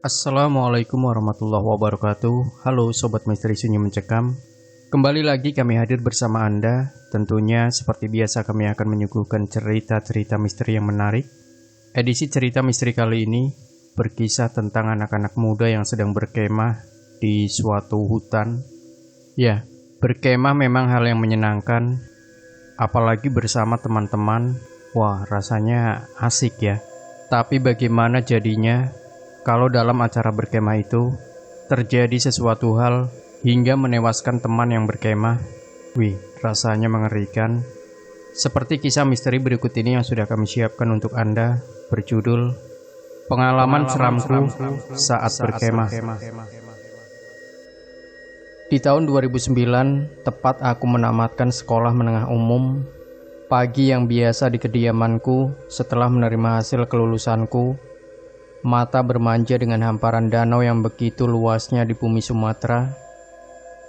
Assalamualaikum warahmatullahi wabarakatuh. Halo Sobat Misteri Sunyi Mencekam. Kembali lagi kami hadir bersama Anda. Tentunya seperti biasa kami akan menyuguhkan cerita-cerita misteri yang menarik. Edisi cerita misteri kali ini berkisah tentang anak-anak muda yang sedang berkemah di suatu hutan. Ya, berkemah memang hal yang menyenangkan, apalagi bersama teman-teman. Wah, rasanya asik ya. Tapi bagaimana jadinya kalau dalam acara berkemah itu terjadi sesuatu hal hingga menewaskan teman yang berkemah? Wih, rasanya mengerikan. Seperti kisah misteri berikut ini yang sudah kami siapkan untuk Anda, berjudul Pengalaman Seramku Saat Berkemah. Di tahun 2009, tepat aku menamatkan sekolah menengah umum. Pagi yang biasa di kediamanku setelah menerima hasil kelulusanku, mata bermanja dengan hamparan danau yang begitu luasnya di bumi Sumatera.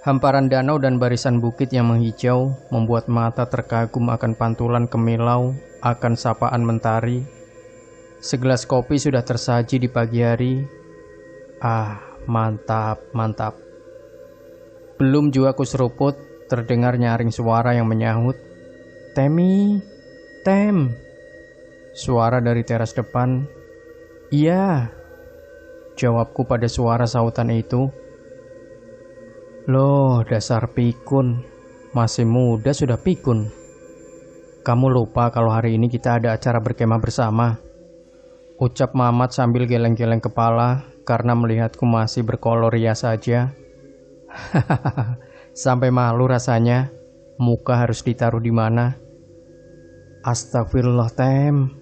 Hamparan danau dan barisan bukit yang menghijau membuat mata terkagum akan pantulan kemilau, akan sapaan mentari. Segelas kopi sudah tersaji di pagi hari. Ah, mantap, mantap. Belum juga ku seruput, terdengar nyaring suara yang menyahut, "Temi, Tem." Suara dari teras depan. "Iya," jawabku pada suara sautan itu. "Loh, dasar pikun, masih muda sudah pikun. Kamu lupa kalau hari ini kita ada acara berkemah bersama?" ucap Mamat sambil geleng-geleng kepala karena melihatku masih berkolor rias saja. Hahaha, sampai malu rasanya. Muka harus ditaruh di mana? Astagfirullah, Tem.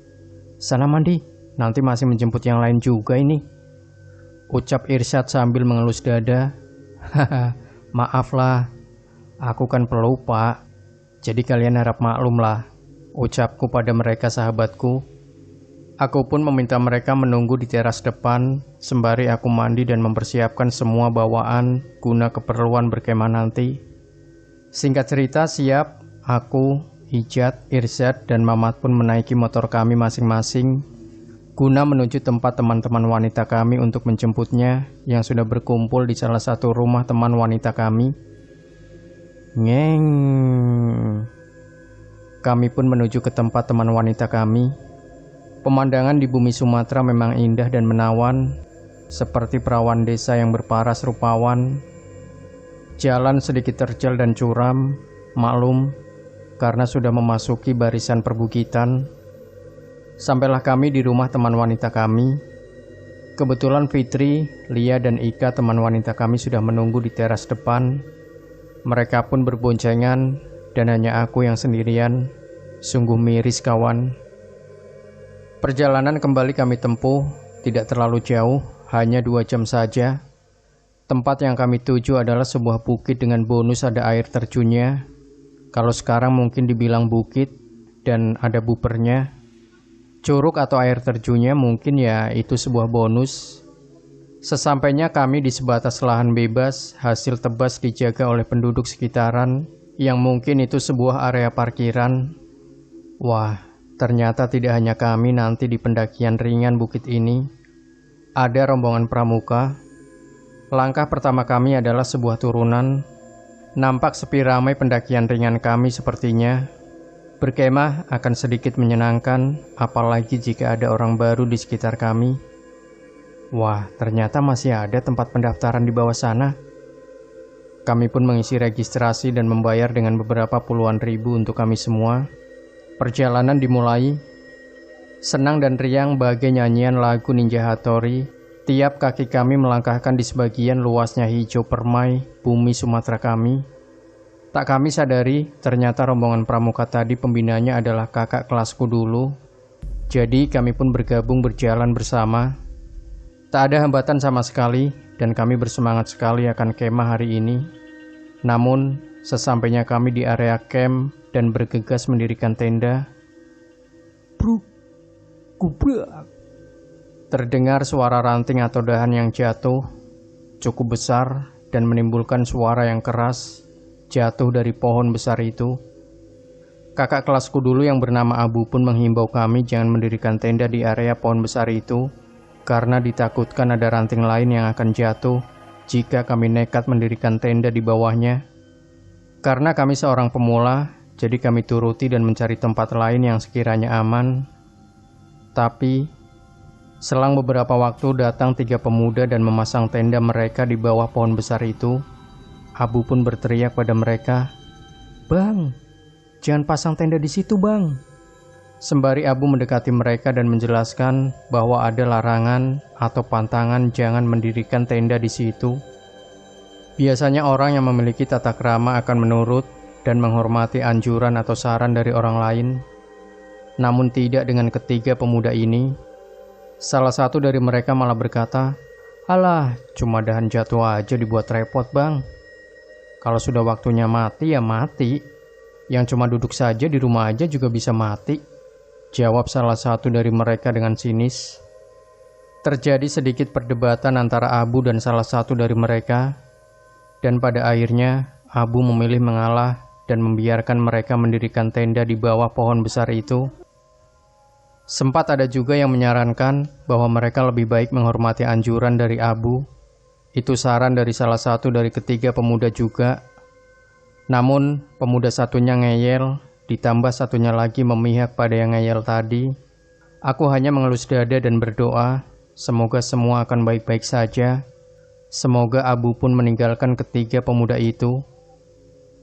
Sana mandi, nanti masih menjemput yang lain juga ini, ucap Irsyad sambil mengelus dada. Haha, maaflah, aku kan pelupa, jadi kalian harap maklum lah, ucapku pada mereka sahabatku. Aku pun meminta mereka menunggu di teras depan sembari aku mandi dan mempersiapkan semua bawaan guna keperluan berkemah nanti. Singkat cerita, siap, aku, Ijat, Irsyad, dan Mamat pun menaiki motor kami masing-masing guna menuju tempat teman-teman wanita kami untuk menjemputnya yang sudah berkumpul di salah satu rumah teman wanita kami. Ngeng. Kami pun menuju ke tempat teman wanita kami. Pemandangan di bumi Sumatera memang indah dan menawan, seperti perawan desa yang berparas rupawan. Jalan sedikit terjal dan curam, maklum, karena sudah memasuki barisan perbukitan. Sampailah kami di rumah teman wanita kami. Kebetulan Fitri, Lia, dan Ika teman wanita kami sudah menunggu di teras depan. Mereka pun berboncengan dan hanya aku yang sendirian. Sungguh miris, kawan. Perjalanan kembali kami tempuh tidak terlalu jauh, hanya 2 jam saja. Tempat yang kami tuju adalah sebuah bukit dengan bonus ada air terjunnya. Kalau sekarang mungkin dibilang bukit dan ada bupernya. Curug atau air terjunnya mungkin ya itu sebuah bonus. Sesampainya kami di sebatas lahan bebas, hasil tebas dijaga oleh penduduk sekitaran, yang mungkin itu sebuah area parkiran. Wah, ternyata tidak hanya kami nanti di pendakian ringan bukit ini. Ada rombongan pramuka. Langkah pertama kami adalah sebuah turunan. Nampak sepi ramai pendakian ringan kami sepertinya. Berkemah akan sedikit menyenangkan, apalagi jika ada orang baru di sekitar kami. Wah, ternyata masih ada tempat pendaftaran di bawah sana. Kami pun mengisi registrasi dan membayar dengan beberapa puluhan ribu untuk kami semua. Perjalanan dimulai. Senang dan riang bagai nyanyian lagu Ninja Hattori. Tiap kaki kami melangkahkan di sebagian luasnya hijau permai bumi Sumatera kami. Tak kami sadari, ternyata rombongan pramuka tadi pembinanya adalah kakak kelasku dulu. Jadi kami pun bergabung berjalan bersama. Tak ada hambatan sama sekali dan kami bersemangat sekali akan kemah hari ini. Namun, sesampainya kami di area camp dan bergegas mendirikan tenda, bruk, kubrak. Terdengar suara ranting atau dahan yang jatuh, cukup besar dan menimbulkan suara yang keras, jatuh dari pohon besar itu. Kakak kelasku dulu yang bernama Abu pun menghimbau kami jangan mendirikan tenda di area pohon besar itu, karena ditakutkan ada ranting lain yang akan jatuh jika kami nekat mendirikan tenda di bawahnya. Karena kami seorang pemula, jadi kami turuti dan mencari tempat lain yang sekiranya aman. Tapi, selang beberapa waktu datang 3 pemuda dan memasang tenda mereka di bawah pohon besar itu. Abu pun berteriak pada mereka, "Bang, jangan pasang tenda di situ, Bang." Sembari Abu mendekati mereka dan menjelaskan bahwa ada larangan atau pantangan jangan mendirikan tenda di situ. Biasanya orang yang memiliki tata krama akan menurut dan menghormati anjuran atau saran dari orang lain. Namun tidak dengan ketiga pemuda ini. Salah satu dari mereka malah berkata, "Alah, cuma dahan jatuh aja dibuat repot, Bang. Kalau sudah waktunya mati ya mati. Yang cuma duduk saja di rumah aja juga bisa mati," jawab salah satu dari mereka dengan sinis. Terjadi sedikit perdebatan antara Abu dan salah satu dari mereka, dan pada akhirnya Abu memilih mengalah dan membiarkan mereka mendirikan tenda di bawah pohon besar itu. Sempat ada juga yang menyarankan bahwa mereka lebih baik menghormati anjuran dari Abu. Itu saran dari salah satu dari ketiga pemuda juga. Namun, pemuda satunya ngeyel, ditambah satunya lagi memihak pada yang ngeyel tadi. Aku hanya mengelus dada dan berdoa, semoga semua akan baik-baik saja. Semoga Abu pun meninggalkan ketiga pemuda itu.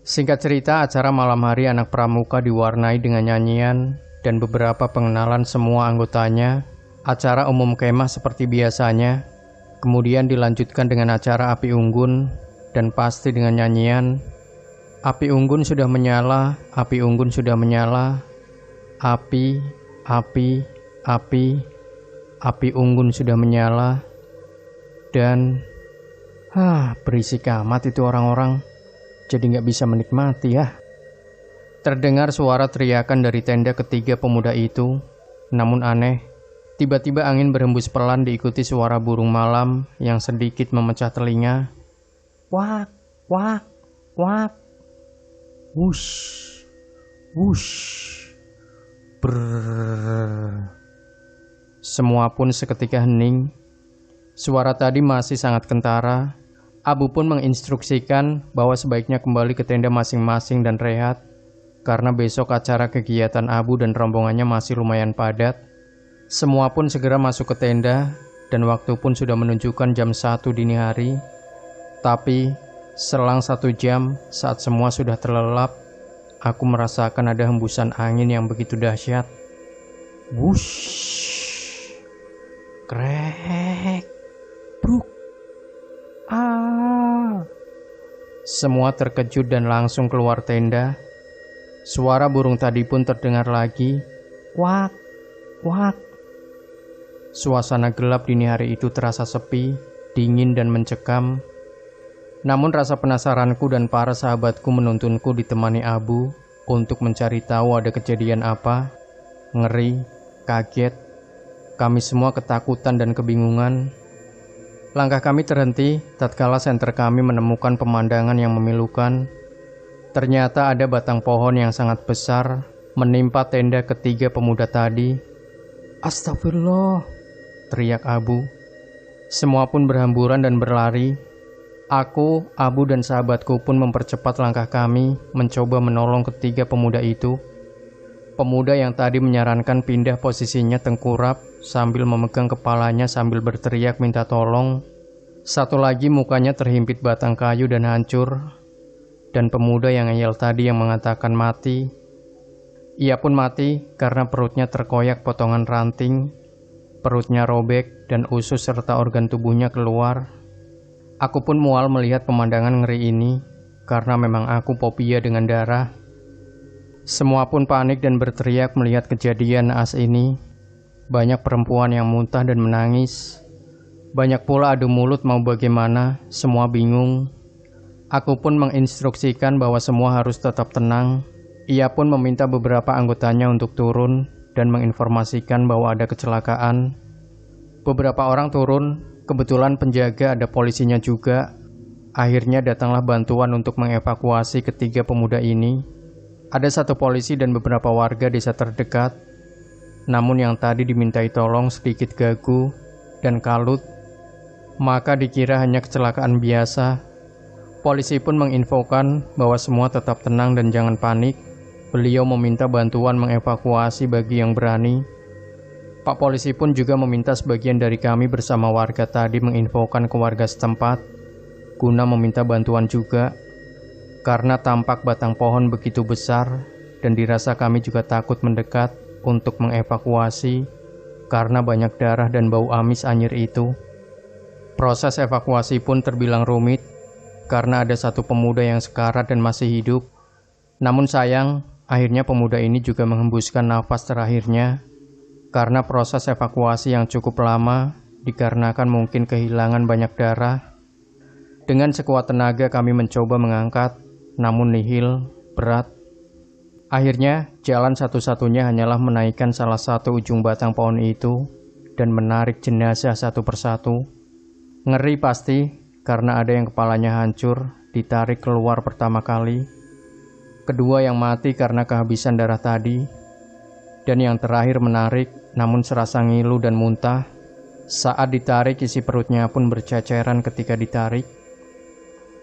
Singkat cerita, acara malam hari anak pramuka diwarnai dengan nyanyian dan beberapa pengenalan semua anggotanya. Acara umum kemah seperti biasanya. Kemudian dilanjutkan dengan acara api unggun dan pasti dengan nyanyian, "Api unggun sudah menyala, api unggun sudah menyala. Api, api, api, api unggun sudah menyala." Dan, berisik amat itu orang-orang. Jadi nggak bisa menikmati ya. Terdengar suara teriakan dari tenda ketiga pemuda itu. Namun aneh, tiba-tiba angin berhembus pelan diikuti suara burung malam yang sedikit memecah telinga. Wak, wak, wak. Wush, wush, brrrr. Semua pun seketika hening. Suara tadi masih sangat kentara. Abu pun menginstruksikan bahwa sebaiknya kembali ke tenda masing-masing dan rehat, karena besok acara kegiatan Abu dan rombongannya masih lumayan padat. Semua pun segera masuk ke tenda, dan waktu pun sudah menunjukkan jam 1 dini hari. Tapi, selang 1 jam, saat semua sudah terlelap, aku merasakan ada hembusan angin yang begitu dahsyat. Wush, krek, bruk, Semua terkejut dan langsung keluar tenda. Suara burung tadi pun terdengar lagi. Wak, wak. Suasana gelap dini hari itu terasa sepi, dingin dan mencekam. Namun rasa penasaranku dan para sahabatku menuntunku ditemani Abu untuk mencari tahu ada kejadian apa. Ngeri, kaget, kami semua ketakutan dan kebingungan. Langkah kami terhenti tatkala senter kami menemukan pemandangan yang memilukan. Ternyata ada batang pohon yang sangat besar menimpa tenda ketiga pemuda tadi. Astagfirullah, teriak Abu. Semua pun berhamburan dan berlari. Aku, Abu dan sahabatku pun mempercepat langkah kami mencoba menolong ketiga pemuda itu. Pemuda yang tadi menyarankan pindah posisinya tengkurap sambil memegang kepalanya sambil berteriak minta tolong. Satu lagi mukanya terhimpit batang kayu dan hancur. Dan pemuda yang ngeyel tadi yang mengatakan mati. Ia pun mati karena perutnya terkoyak potongan ranting. Perutnya robek dan usus serta organ tubuhnya keluar. Aku pun mual melihat pemandangan ngeri ini, karena memang aku fobia dengan darah. Semua pun panik dan berteriak melihat kejadian naas ini. Banyak perempuan yang muntah dan menangis. Banyak pula adu mulut mau bagaimana, semua bingung. Aku pun menginstruksikan bahwa semua harus tetap tenang. Ia pun meminta beberapa anggotanya untuk turun dan menginformasikan bahwa ada kecelakaan. Beberapa orang turun. Kebetulan penjaga ada polisinya juga. Akhirnya datanglah bantuan untuk mengevakuasi ketiga pemuda ini. Ada satu polisi dan beberapa warga desa terdekat. Namun yang tadi dimintai tolong sedikit gagu dan kalut, maka dikira hanya kecelakaan biasa. Polisi pun menginfokan bahwa semua tetap tenang dan jangan panik. Beliau meminta bantuan mengevakuasi bagi yang berani. Pak polisi pun juga meminta sebagian dari kami bersama warga tadi menginfokan ke warga setempat guna meminta bantuan juga, karena tampak batang pohon begitu besar dan dirasa kami juga takut mendekat untuk mengevakuasi karena banyak darah dan bau amis anyir itu. Proses evakuasi pun terbilang rumit karena ada satu pemuda yang sekarat dan masih hidup. Namun sayang, akhirnya pemuda ini juga menghembuskan nafas terakhirnya karena proses evakuasi yang cukup lama dikarenakan mungkin kehilangan banyak darah. Dengan sekuat tenaga kami mencoba mengangkat, namun nihil, berat. Akhirnya, jalan satu-satunya hanyalah menaikkan salah satu ujung batang pohon itu dan menarik jenazah satu persatu. Ngeri pasti, karena ada yang kepalanya hancur, ditarik keluar pertama kali. Kedua yang mati karena kehabisan darah tadi. Dan yang terakhir menarik, namun serasa ngilu dan muntah. Saat ditarik, isi perutnya pun berceceran ketika ditarik.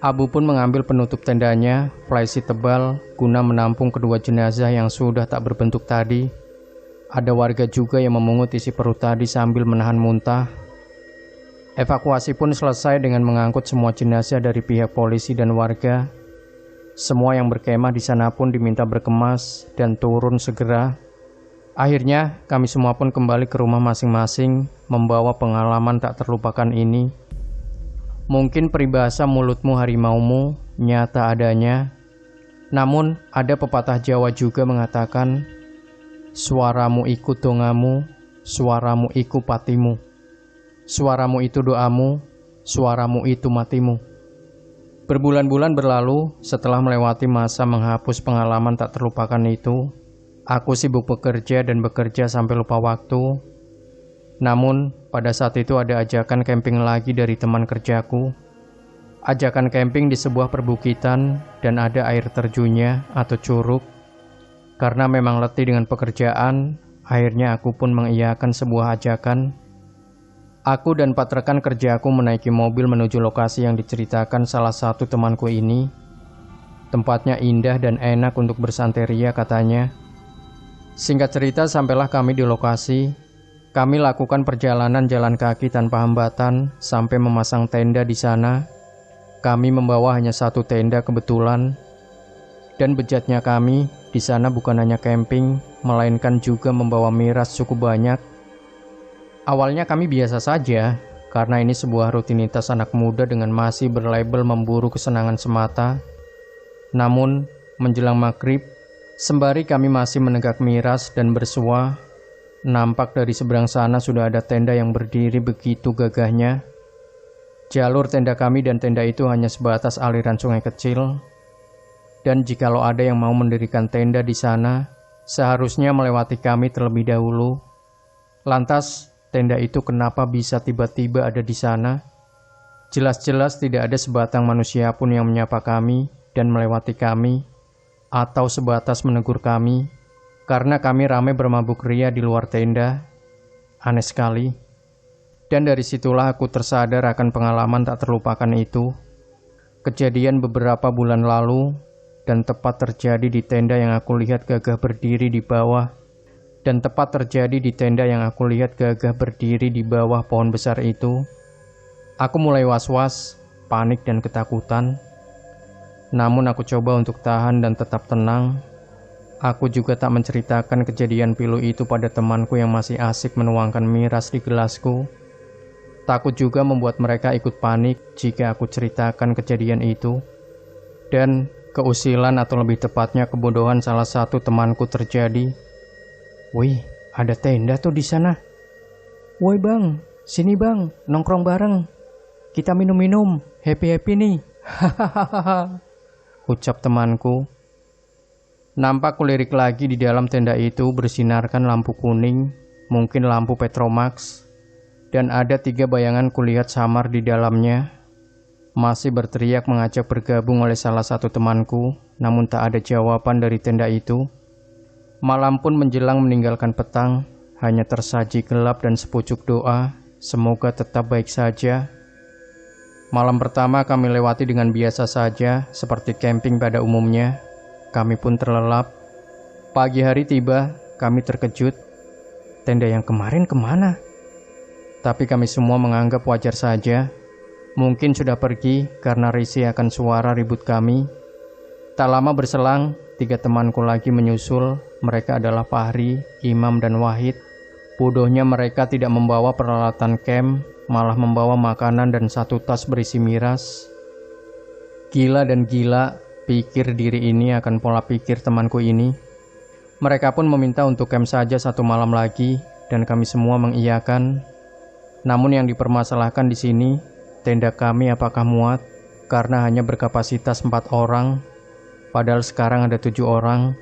Abu pun mengambil penutup tendanya, flysheet tebal, guna menampung kedua jenazah yang sudah tak berbentuk tadi. Ada warga juga yang memungut isi perut tadi sambil menahan muntah. Evakuasi pun selesai dengan mengangkut semua jenazah dari pihak polisi dan warga. Semua yang berkemah di sana pun diminta berkemas dan turun segera. Akhirnya, kami semua pun kembali ke rumah masing-masing, membawa pengalaman tak terlupakan ini. Mungkin peribahasa mulutmu harimaumu nyata adanya. Namun, ada pepatah Jawa juga mengatakan, suaramu ikut dongamu, suaramu ikut patimu. Suaramu itu doamu, suaramu itu matimu. Berbulan-bulan berlalu setelah melewati masa menghapus pengalaman tak terlupakan itu. Aku sibuk bekerja dan bekerja sampai lupa waktu. Namun, pada saat itu ada ajakan camping lagi dari teman kerjaku. Ajakan camping di sebuah perbukitan dan ada air terjunnya atau curug. Karena memang letih dengan pekerjaan, akhirnya aku pun mengiyakan sebuah ajakan. Aku dan 4 rekan kerjaku menaiki mobil menuju lokasi yang diceritakan salah satu temanku ini. Tempatnya indah dan enak untuk bersanteria katanya. Singkat cerita, sampailah kami di lokasi. Kami lakukan perjalanan jalan kaki tanpa hambatan sampai memasang tenda di sana. Kami membawa hanya 1 tenda kebetulan. Dan bejatnya kami di sana bukan hanya camping, melainkan juga membawa miras cukup banyak. Awalnya kami biasa saja, karena ini sebuah rutinitas anak muda dengan masih berlabel memburu kesenangan semata. Namun, menjelang maghrib, sembari kami masih menegak miras dan bersua, nampak dari seberang sana sudah ada tenda yang berdiri begitu gagahnya. Jalur tenda kami dan tenda itu hanya sebatas aliran sungai kecil. Dan jikalau ada yang mau mendirikan tenda di sana, seharusnya melewati kami terlebih dahulu. Lantas, tenda itu kenapa bisa tiba-tiba ada di sana? Jelas-jelas tidak ada sebatang manusia pun yang menyapa kami dan melewati kami, atau sebatas menegur kami, karena kami ramai bermabuk ria di luar tenda. Aneh sekali. Dan dari situlah aku tersadar akan pengalaman tak terlupakan itu. Kejadian beberapa bulan lalu, dan tepat terjadi di tenda yang aku lihat gagah berdiri di bawah. Dan tepat terjadi di tenda yang aku lihat gagah berdiri di bawah pohon besar itu. Aku mulai was-was, panik dan ketakutan. Namun aku coba untuk tahan dan tetap tenang. Aku juga tak menceritakan kejadian pilu itu pada temanku yang masih asik menuangkan miras di gelasku. Takut juga membuat mereka ikut panik jika aku ceritakan kejadian itu. Dan keusilan atau lebih tepatnya kebodohan salah satu temanku terjadi. Wih, ada tenda tuh di sana. Woi bang, sini bang, nongkrong bareng. Kita minum-minum, happy-happy nih. Hahaha, ucap temanku. Nampak kulirik lagi di dalam tenda itu bersinarkan lampu kuning, mungkin lampu Petromax. Dan ada 3 bayangan kulihat samar di dalamnya. Masih berteriak mengajak bergabung oleh salah satu temanku, namun tak ada jawaban dari tenda itu. Malam pun menjelang meninggalkan petang, hanya tersaji gelap dan sepucuk doa, Semoga tetap baik saja. Malam pertama kami lewati dengan biasa saja, seperti camping pada umumnya. Kami pun terlelap. Pagi hari tiba, kami terkejut. Tenda yang kemarin kemana? Tapi kami semua menganggap wajar saja. Mungkin sudah pergi karena risih akan suara ribut kami. Tak lama berselang, 3 temanku lagi menyusul. Mereka adalah Fahri, Imam, dan Wahid. Bodohnya mereka tidak membawa peralatan camp, malah membawa makanan dan 1 tas berisi miras. Gila dan gila, pikir diri ini akan pola pikir temanku ini. Mereka pun meminta untuk camp saja 1 malam lagi, dan kami semua mengiyakan. Namun yang dipermasalahkan di sini, tenda kami apakah muat, karena hanya berkapasitas 4 orang, padahal sekarang ada 7 orang.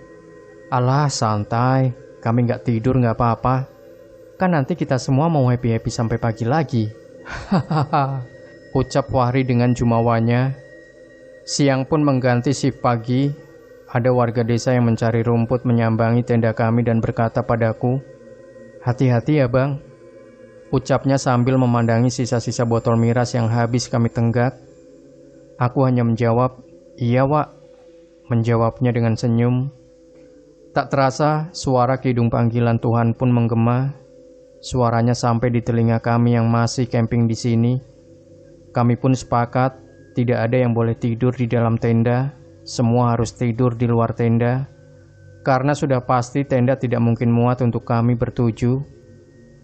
Alah, santai, kami nggak tidur nggak apa-apa. Kan nanti kita semua mau happy-happy sampai pagi lagi. Hahaha, ucap Fahri dengan jumawanya. Siang pun mengganti shift pagi. Ada warga desa yang mencari rumput menyambangi tenda kami dan berkata padaku, "Hati-hati ya bang," ucapnya sambil memandangi sisa-sisa botol miras yang habis kami tenggak. Aku hanya menjawab, "Iya wak," menjawabnya dengan senyum. Tak terasa, suara kidung panggilan Tuhan pun menggema. Suaranya sampai di telinga kami yang masih camping di sini. Kami pun sepakat, tidak ada yang boleh tidur di dalam tenda. Semua harus tidur di luar tenda. Karena sudah pasti tenda tidak mungkin muat untuk kami bertuju.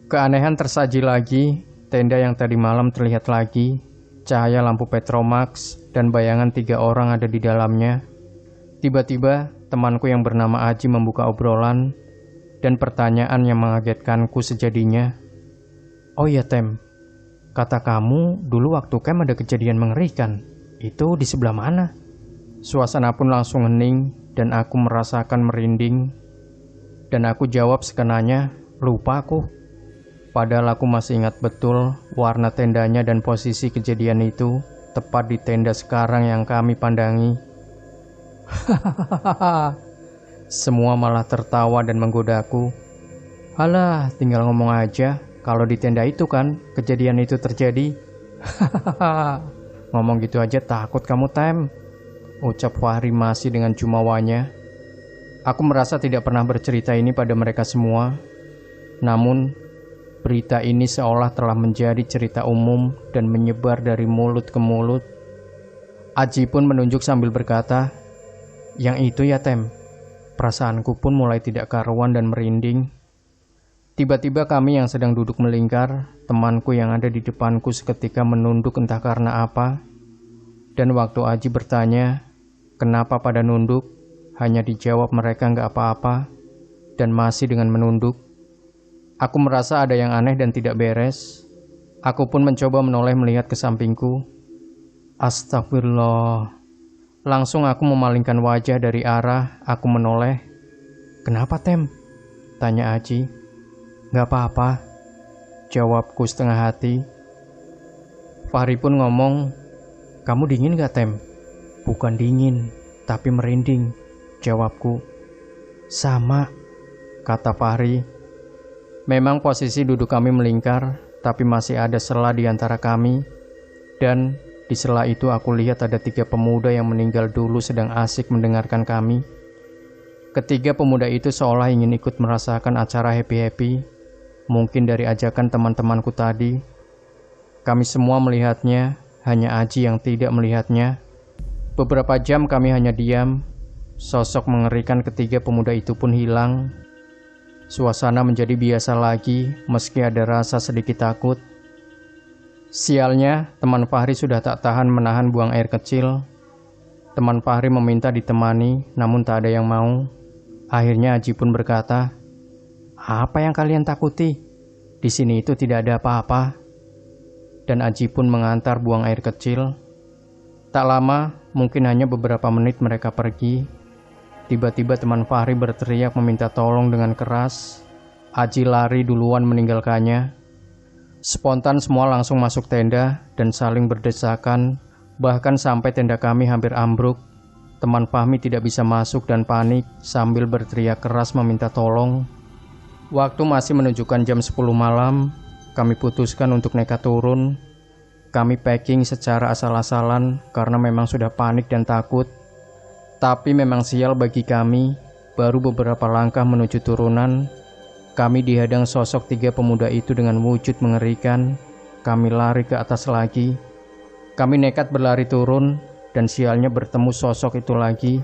Keanehan tersaji lagi, tenda yang tadi malam terlihat lagi. Cahaya lampu Petromax dan bayangan 3 orang ada di dalamnya. Tiba-tiba, temanku yang bernama Aji membuka obrolan. Dan pertanyaan yang mengagetkanku sejadinya. "Oh iya Tem, kata kamu dulu waktu camp ada kejadian mengerikan. Itu di sebelah mana?" Suasana pun langsung hening dan aku merasakan merinding. Dan aku jawab sekenanya, "Lupa aku." Padahal aku masih ingat betul warna tendanya dan posisi kejadian itu tepat di tenda sekarang yang kami pandangi. Hahaha. Semua malah tertawa dan menggodaku. "Halah, tinggal ngomong aja. Kalau di tenda itu kan, kejadian itu terjadi." Hahaha. "Ngomong gitu aja takut kamu Tem," ucap Fahri masih dengan jumawanya. Aku merasa tidak pernah bercerita ini pada mereka semua. Namun, berita ini seolah telah menjadi cerita umum dan menyebar dari mulut ke mulut. Aji pun menunjuk sambil berkata, "Yang itu ya Tem." Perasaanku pun mulai tidak karuan dan merinding. Tiba-tiba kami yang sedang duduk melingkar, temanku yang ada di depanku seketika menunduk entah karena apa. Dan waktu Aji bertanya, kenapa pada nunduk, hanya dijawab mereka nggak apa-apa, dan masih dengan menunduk. Aku merasa ada yang aneh dan tidak beres. Aku pun mencoba menoleh melihat ke sampingku. Astagfirullah. Langsung aku memalingkan wajah dari arah aku menoleh. "Kenapa Tem?" tanya Aji. "Gak apa-apa," jawabku setengah hati. Fahri pun ngomong, "Kamu dingin gak Tem?" "Bukan dingin, tapi merinding," jawabku. "Sama," kata Fahri. Memang posisi duduk kami melingkar, tapi masih ada sela di antara kami. Dan di sela itu aku lihat ada 3 pemuda yang meninggal dulu sedang asik mendengarkan kami. Ketiga pemuda itu seolah ingin ikut merasakan acara happy-happy, mungkin dari ajakan teman-temanku tadi. Kami semua melihatnya, hanya Aji yang tidak melihatnya. Beberapa jam kami hanya diam. Sosok mengerikan ketiga pemuda itu pun hilang. Suasana menjadi biasa lagi, meski ada rasa sedikit takut. Sialnya, teman Fahri sudah tak tahan menahan buang air kecil. Teman Fahri meminta ditemani, namun tak ada yang mau. Akhirnya Aji pun berkata, "Apa yang kalian takuti? Di sini itu tidak ada apa-apa." Dan Aji pun mengantar buang air kecil. Tak lama, mungkin hanya beberapa menit mereka pergi. Tiba-tiba teman Fahri berteriak meminta tolong dengan keras. Aji lari duluan meninggalkannya. Spontan semua langsung masuk tenda dan saling berdesakan, bahkan sampai tenda kami hampir ambruk. Teman Fahmi tidak bisa masuk dan panik sambil berteriak keras meminta tolong. Waktu masih menunjukkan jam 10 malam. kami putuskan untuk nekat turun. Kami packing secara asal-asalan karena memang sudah panik dan takut. Tapi memang sial bagi kami, baru beberapa langkah menuju turunan, kami dihadang sosok 3 pemuda itu dengan wujud mengerikan. Kami lari ke atas lagi. Kami nekat berlari turun, dan sialnya bertemu sosok itu lagi.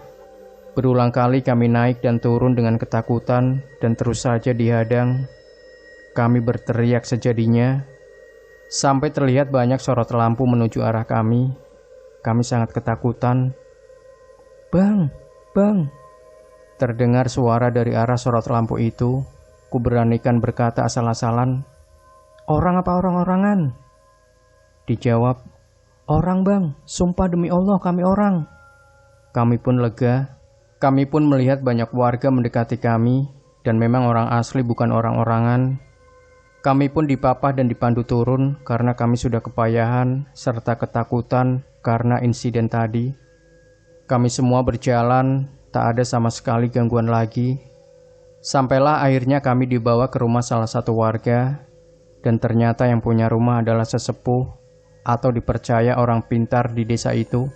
Berulang kali kami naik dan turun dengan ketakutan, dan terus saja dihadang. Kami berteriak sejadinya, sampai terlihat banyak sorot lampu menuju arah kami. Kami sangat ketakutan. "Bang, bang!" Terdengar suara dari arah sorot lampu itu. Ku beranikan berkata asal-asalan, "Orang apa orang-orangan?" Dijawab, "Orang bang, sumpah demi Allah kami orang." Kami pun lega. Kami pun melihat banyak warga mendekati kami, dan memang orang asli bukan orang-orangan. Kami pun dipapah dan dipandu turun karena kami sudah kepayahan serta ketakutan karena insiden tadi. Kami semua berjalan, tak ada sama sekali gangguan lagi. Sampailah akhirnya kami dibawa ke rumah salah satu warga, dan ternyata yang punya rumah adalah sesepuh atau dipercaya orang pintar di desa itu.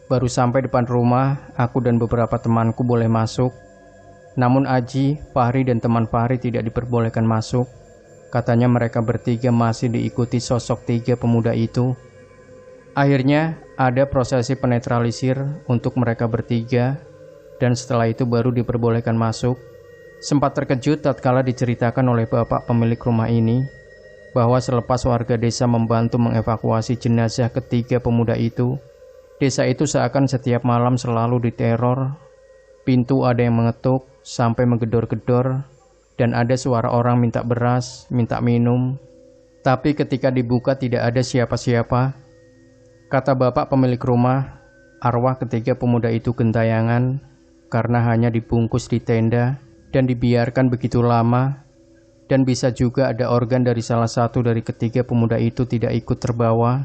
Baru sampai depan rumah, aku dan beberapa temanku boleh masuk. Namun Aji, Fahri dan teman Fahri tidak diperbolehkan masuk. Katanya mereka bertiga masih diikuti sosok 3 pemuda itu. Akhirnya ada prosesi penetralisir untuk mereka bertiga, dan setelah itu baru diperbolehkan masuk. Sempat terkejut tatkala diceritakan oleh bapak pemilik rumah ini bahwa selepas warga desa membantu mengevakuasi jenazah ketiga pemuda itu, desa itu seakan setiap malam selalu diteror. Pintu ada yang mengetuk sampai menggedor-gedor, dan ada suara orang minta beras, minta minum. Tapi ketika dibuka tidak ada siapa-siapa. Kata bapak pemilik rumah, arwah ketiga pemuda itu gentayangan karena hanya dibungkus di tenda dan dibiarkan begitu lama. Dan bisa juga ada organ dari salah satu dari ketiga pemuda itu tidak ikut terbawa.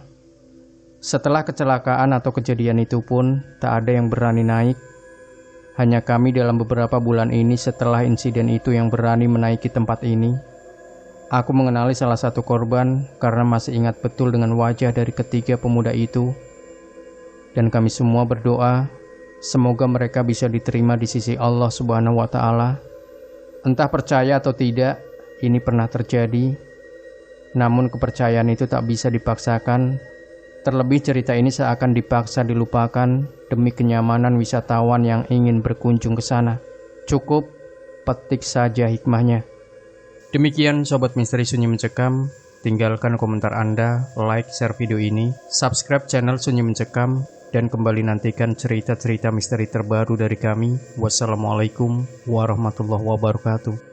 Setelah kecelakaan atau kejadian itu pun, tak ada yang berani naik. Hanya kami dalam beberapa bulan ini setelah insiden itu yang berani menaiki tempat ini. Aku mengenali salah satu korban karena masih ingat betul dengan wajah dari ketiga pemuda itu. Dan kami semua berdoa, semoga mereka bisa diterima di sisi Allah Subhanahu wa Ta'ala. Entah percaya atau tidak, ini pernah terjadi, namun kepercayaan itu tak bisa dipaksakan. Terlebih cerita ini seakan dipaksa dilupakan demi kenyamanan wisatawan yang ingin berkunjung ke sana. Cukup petik saja hikmahnya. Demikian Sobat Misteri Sunyi Mencekam. Tinggalkan komentar Anda, like, share video ini, subscribe channel Sunyi Mencekam, dan kembali nantikan cerita-cerita misteri terbaru dari kami. Wassalamualaikum warahmatullahi wabarakatuh.